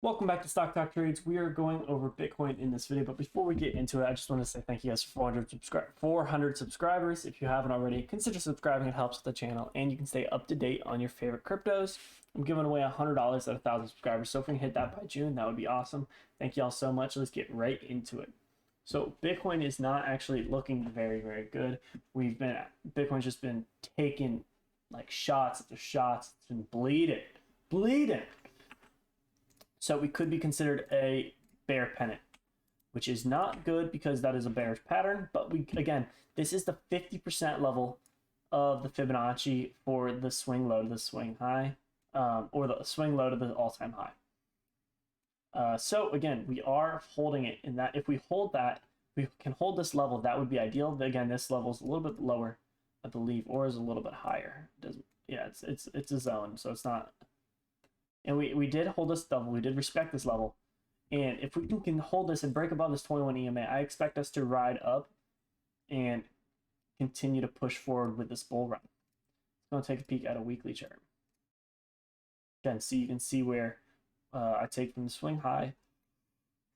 Welcome back to Stock Talk Trades. We are going over Bitcoin in this video, but before we get into it, I just want to say thank you guys for 400 subscribers. If you haven't already, consider subscribing. It helps with the channel, and you can stay up to date on your favorite cryptos. I'm giving away $100 at 1,000 subscribers, so if we can hit that by June, that would be awesome. Thank you all so much. Let's get right into it. So Bitcoin is not actually looking very, very good. Bitcoin's just been taking like shots after shots. It's been bleeding. So we could be considered a bear pennant, which is not good because that is a bearish pattern. But this is the 50% level of the Fibonacci for the swing low to the swing high, or the swing low to the all-time high. So again, we are holding it in that. If we hold that, we can hold this level. That would be ideal. Again, this level is a little bit lower, I believe, or is a little bit higher. It's a zone, so it's not. And we did hold this level. We did respect this level. And if we can hold this and break above this 21 EMA, I expect us to ride up and continue to push forward with this bull run. I'm going to take a peek at a weekly chart. Again, so you can see where I take from the swing high,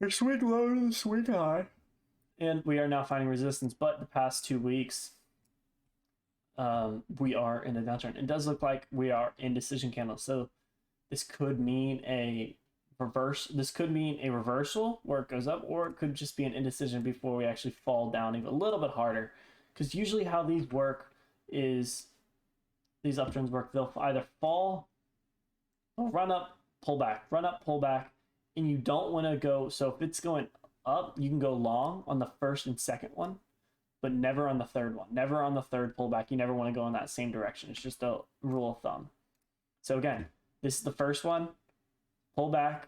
the swing low to the swing high. And we are now finding resistance. But the past 2 weeks, we are in a downtrend. It does look like we are in decision candles. So this could mean a reverse. This could mean a reversal where it goes up, or it could just be an indecision before we actually fall down even a little bit harder. Because usually how these work is these uptrends work. They'll either fall, they'll run up, pull back, run up, pull back, and you don't want to go. So if it's going up, you can go long on the first and second one, but never on the third one. Never on the third pullback. You never want to go in that same direction. It's just a rule of thumb. So again, this is the first one, pull back,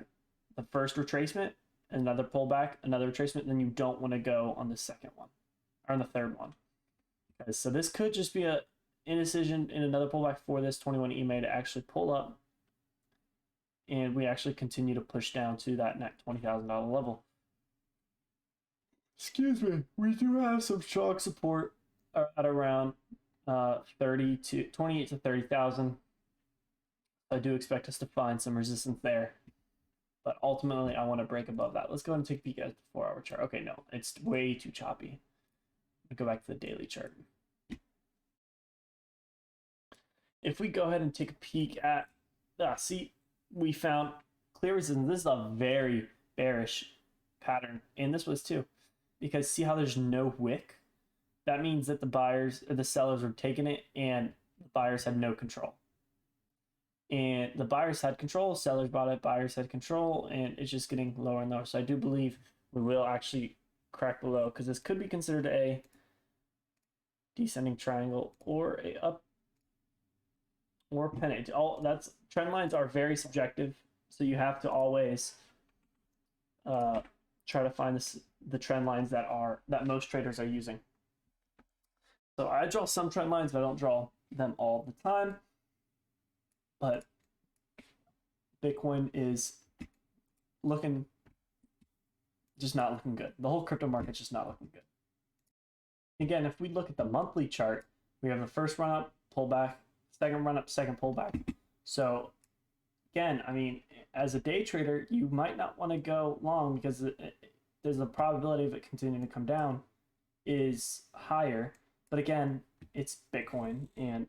the first retracement, another pullback, another retracement, then you don't want to go on the second one, or on the third one. Okay, so this could just be a indecision in another pullback for this 21 EMA to actually pull up, and we actually continue to push down to that net $20,000 level. Excuse me, we do have some strong support at around 28 to 30,000. I do expect us to find some resistance there, but ultimately I want to break above that. Let's go ahead and take a peek at the 4-hour chart. Okay, no, it's way too choppy. Go back to the daily chart. If we go ahead and take a peek at, see, we found clear resistance. This is a very bearish pattern, and this was too, because see how there's no wick? That means that the buyers or the sellers were taking it, and the buyers had no control. And the buyers had control, sellers bought it, buyers had control, and it's just getting lower and lower. So I do believe we will actually crack below, because this could be considered a descending triangle or a up or pennant. Trend lines are very subjective, so you have to always try to find the trend lines that most traders are using. So I draw some trend lines, but I don't draw them all the time. But Bitcoin is just not looking good. The whole crypto market's just not looking good. Again, if we look at the monthly chart, we have the first run up, pullback, second run up, second pullback. So again, I mean, as a day trader, you might not want to go long because there's a probability of it continuing to come down is higher. But again, it's Bitcoin, and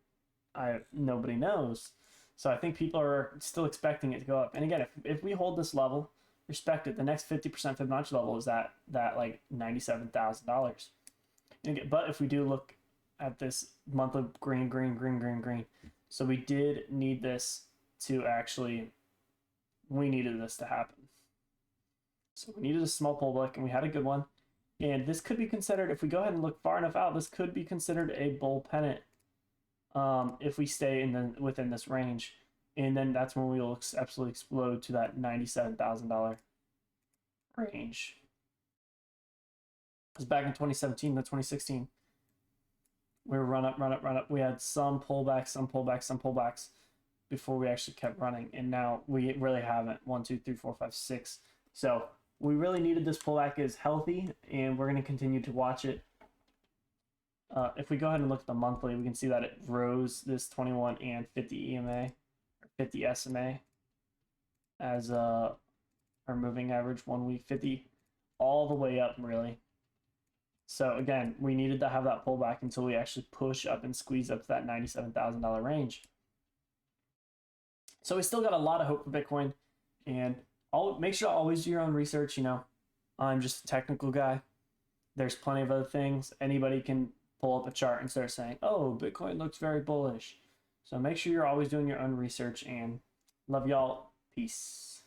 nobody knows. So I think people are still expecting it to go up. And again, if we hold this level, respect it, the next 50% Fibonacci level is that like $97,000. But if we do look at this month of green, so we did need this to we needed this to happen. So we needed a small pullback, and we had a good one. And this could be considered, if we go ahead and look far enough out, this could be considered a bull pennant. If we stay within this range, and then that's when we will absolutely explode to that $97,000 range. Because back in 2017 to 2016, we were run up. We had some pullbacks before we actually kept running, and now we really haven't. 1, 2, 3, 4, 5, 6. So we really needed this pullback is healthy, and we're going to continue to watch it. If we go ahead and look at the monthly, we can see that it rose this 21 and 50 EMA, or 50 SMA, as our moving average 1 week 50 all the way up, really. So again, we needed to have that pullback until we actually push up and squeeze up to that $97,000 range. So we still got a lot of hope for Bitcoin, and I'll make sure to always do your own research. You know, I'm just a technical guy. There's plenty of other things. Anybody can pull up a chart and start saying, oh, Bitcoin looks very bullish. So make sure you're always doing your own research, and love y'all. Peace.